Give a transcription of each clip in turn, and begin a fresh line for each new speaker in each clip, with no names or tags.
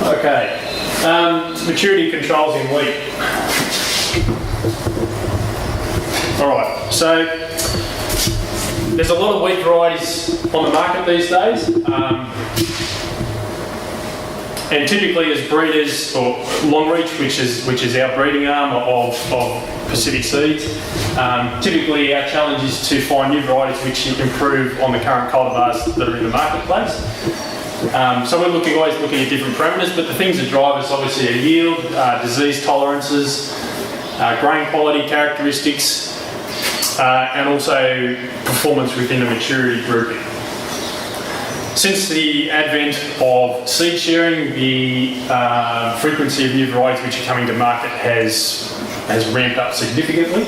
Okay, maturity controls in wheat. Alright, so there's a lot of wheat varieties on the market these days, and typically as breeders, or Longreach, which is our breeding arm of Pacific Seeds, typically our challenge is to find new varieties which improve on the current cultivars that are in the marketplace. So we're always looking at different parameters, but the things that drive us obviously are yield, disease tolerances, grain quality characteristics, and also performance within the maturity grouping. Since the advent of seed sharing, the frequency of new varieties which are coming to market has ramped up significantly.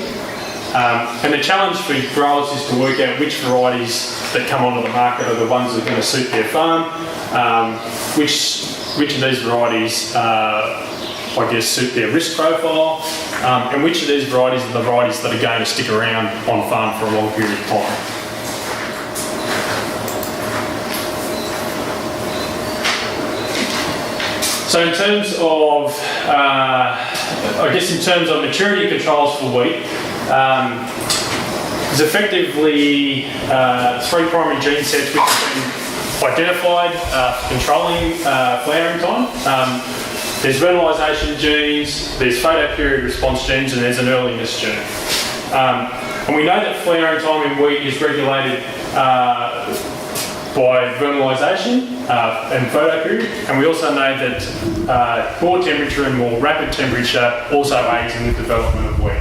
And the challenge for growers is to work out which varieties that come onto the market are the ones that are going to suit their farm, which of these varieties suit their risk profile, and which of these varieties are the varieties that are going to stick around on farm for a long period of time. So in terms of, in terms of maturity controls for wheat, there's effectively 3 primary gene sets which have been identified for controlling flowering time. There's vernalisation genes, there's photoperiod response genes, and there's an earliness gene. And we know that flowering time in wheat is regulated by vernalisation and photoperiod, and we also know that more temperature and more rapid temperature also aids in the development of wheat.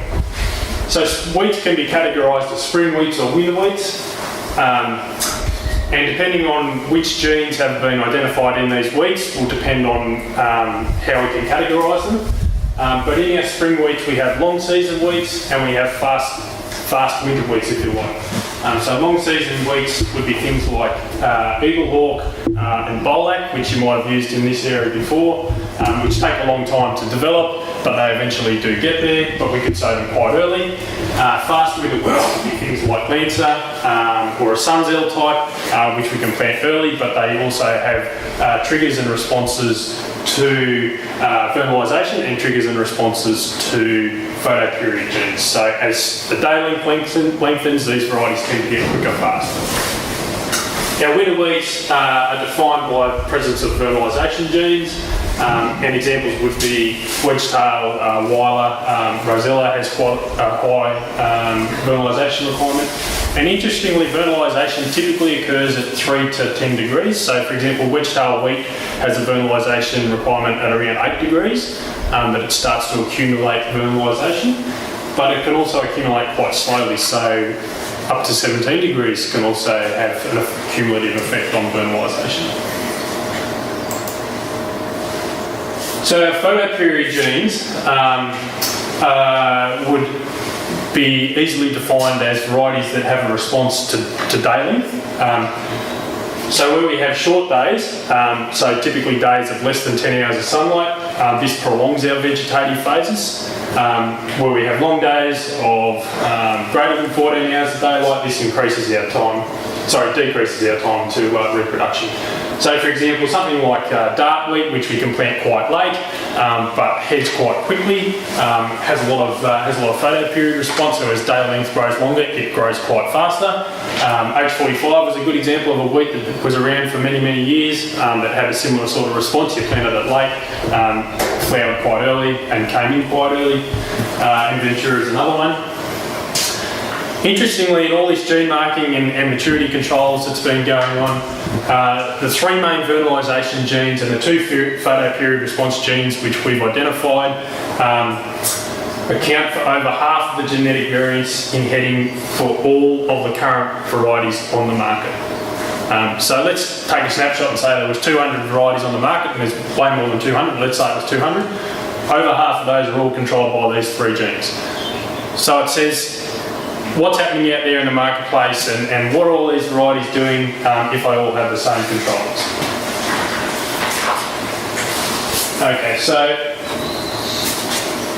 So wheats can be categorised as spring wheats or winter wheats, and depending on which genes have been identified in these wheats will depend on how we can categorise them. But in our spring wheats we have long season wheats and we have fast winter wheats, if you like. So long season wheats would be things like Eaglehawk and Bolac, which you might have used in this area before, which take a long time to develop, but they eventually do get there, but we could sow them quite early. Fast winter wheats would be things like Lancer or a Sunzel type, which we can plant early, but they also have triggers and responses to vernalisation and triggers and responses to photoperiod genes. So as the day length lengthens, these varieties tend to get quicker faster. Now winter wheats are defined by the presence of vernalisation genes, and examples would be wedgetail, Weiler, Rosella has quite a high vernalisation requirement. And interestingly, vernalisation typically occurs at 3 to 10 degrees. So for example, wedgetail wheat has a vernalisation requirement at around 8 degrees, that it starts to accumulate vernalisation, but it can also accumulate quite slowly. So up to 17 degrees can also have a cumulative effect on vernalisation. So our photoperiod genes would be easily defined as varieties that have a response to day length. So where we have short days, so typically days of less than 10 hours of sunlight, this prolongs our vegetative phases. Where we have long days of greater than 14 hours of daylight, this decreases our time to reproduction. So for example, something like dart wheat, which we can plant quite late, but heads quite quickly, has a lot of photoperiod response, so as day length grows longer, it grows quite faster. H45 is a good example of a wheat that was around for many, many years, that had a similar sort of response. You planted it late, flowered quite early and came in quite early. And Ventura is another one. Interestingly, in all this gene marking and maturity controls that's been going on, the 3 main vernalisation genes and the 2 photoperiod response genes which we've identified account for over half of the genetic variance in heading for all of the current varieties on the market. So let's take a snapshot and say there was 200 varieties on the market, and there's way more than 200, let's say it was 200. Over half of those are all controlled by these 3 genes. So it says what's happening out there in the marketplace and what are all these varieties doing if they all have the same controls. Okay, so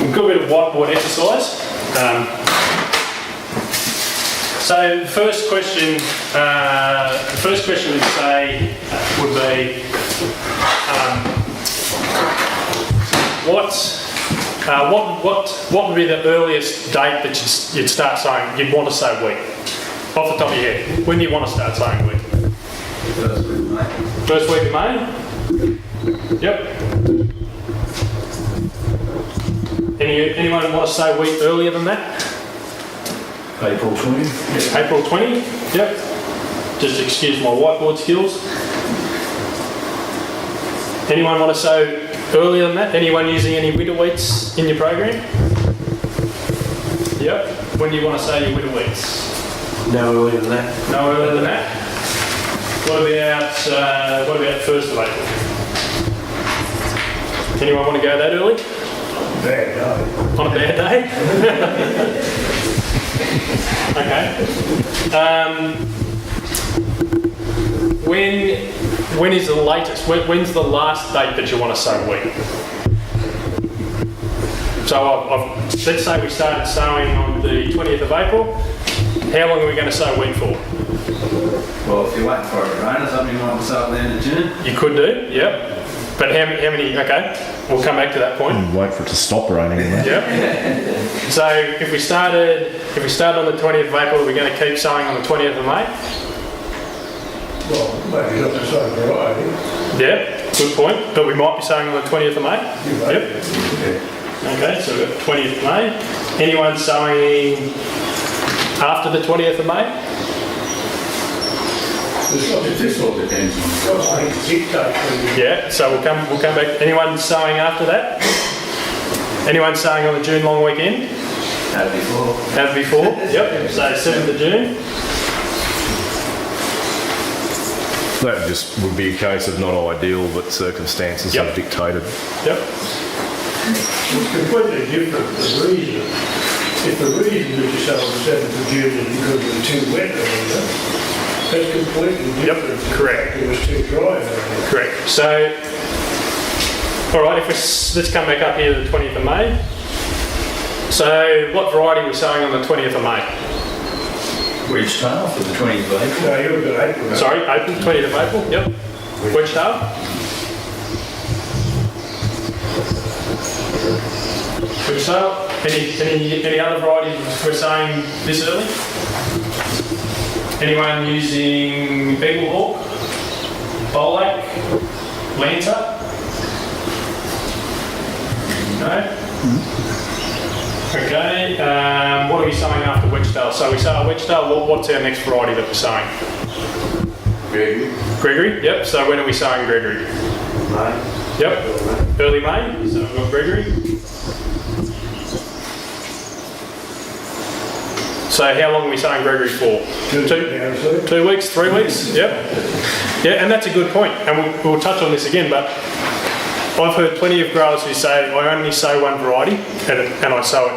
we've got a bit of whiteboard exercise. So the first question would be, what would be the earliest date that you'd start sowing? You'd want to sow wheat off the top of your head. When do you want to start sowing wheat?
First week of May.
First week of May. Yep. Anyone want to sow wheat earlier than that?
April 20.
April 20. Yep. Just excuse my whiteboard skills. Anyone want to sow earlier than that? Anyone using any winter wheats in your program? Yep. When do you want to sow your winter wheats?
No earlier than that.
No earlier than that. What about 1st of April? Anyone want to go that early?
Bad day.
On a bad day? Okay. When is the latest? When's the last date that you want to sow wheat? So let's say we started sowing on the 20th of April. How long are we going to sow wheat for?
Well, if you're waiting for it to rain or something, you might sow at the end of June.
You could do, yep. But how many? Okay, we'll come back to that point.
Wait for it to stop raining.
Yep. So if we started on the 20th of April, we're going to keep sowing on the 20th of May.
Well, maybe not the same variety.
Yeah, good point. But we might be sowing on the 20th of May. Yep. Okay, so we've got 20th of May. Anyone sowing after the 20th of May?
This all depends on
Yeah, so we'll come back. Anyone sowing after that? Anyone sowing on the June long weekend?
Have before.
Have before? Yep. So 7th of June.
That just would be a case of not ideal, but circumstances
Yep.
have dictated.
Yep.
It's completely different, the reason. If the reason that you sow on the 7th of June is because it was too wet earlier, that's completely different.
Yep, correct.
It was too dry earlier.
Correct. So, all right. Let's come back up here to the 20th of May. So, what variety are we sowing on the 20th of May?
Wedge tail for the 20th of April.
No, you've got April.
Sorry, April, 20th of April. Yep. Wedge tail. Wedge tail. Any other varieties we're sowing this early? Anyone using Beagle Hawk, Bolac, Lancer? No? Okay, what are we sowing after Wedgetail? So we sow Wedgetail, what's our next variety that we're sowing?
Gregory.
Gregory, yep. So when are we sowing Gregory?
May.
Yep, early May, so we've got Gregory. So how long are we sowing Gregory for? 2 weeks, 3 weeks? Yep. Yeah, and that's a good point. And we'll touch on this again, but I've heard plenty of growers who say, I only sow one variety, and I sow it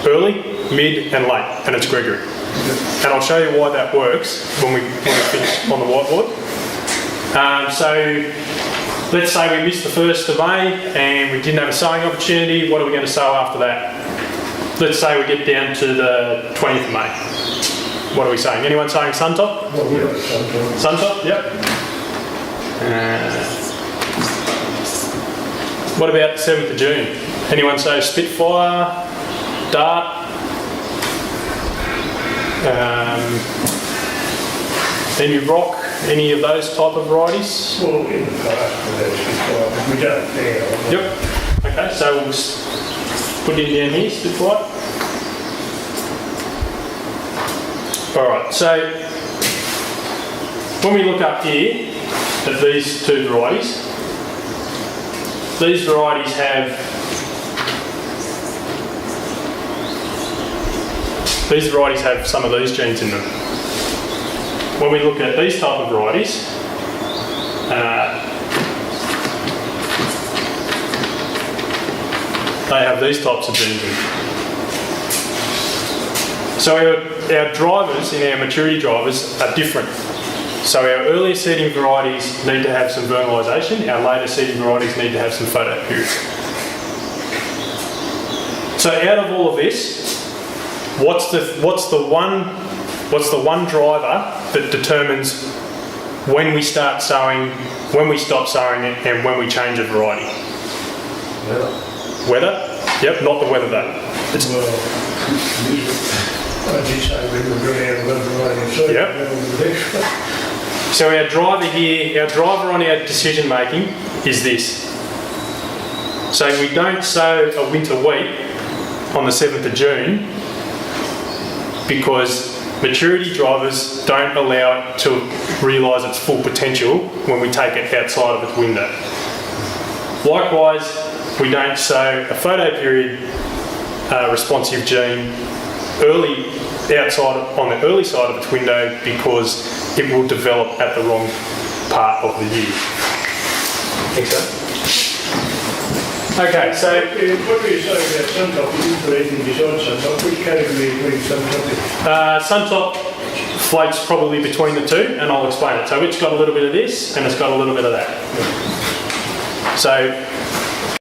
early, mid, and late, and it's Gregory. And I'll show you why that works when we finish on the whiteboard. So let's say we missed the 1st of May, and we didn't have a sowing opportunity. What are we going to sow after that? Let's say we get down to the 20th of May. What are we saying? Anyone saying Suntop? Suntop, yep. What about the 7th of June? Anyone say Spitfire, Dart? Any Rock? Any of those type of varieties?
Well, in the past, we don't now.
Yep. Okay, so we'll just put it down here, Spitfire. Alright, so when we look up here at these two varieties have some of these genes in them. When we look at these type of varieties, they have these types of genes in them. So our drivers in our maturity drivers are different. So our earlier seeding varieties need to have some vernalisation, our later seeding varieties need to have some photoperiod. So out of all of this, what's the one driver that determines when we start sowing, when we stop sowing it, and when we change a variety?
Yeah.
Weather? Yep, not the weather though. It's,
Well, I did say we were going out of variety, so
Yep.
extra.
so our driver here, our driver on our decision making is this. So we don't sow a winter wheat on the 7th of June because maturity drivers don't allow it to realise its full potential when we take it outside of its window. Likewise, we don't sow a photo period responsive gene on the early side of its window because it will develop at the wrong part of the year. Think so? Okay, so
What do you say about Suntop? You didn't put anything besides Suntop. Which category are you putting Suntop in?
Suntop floats probably between the two, and I'll explain it. So it's got a little bit of this, and it's got a little bit of that. So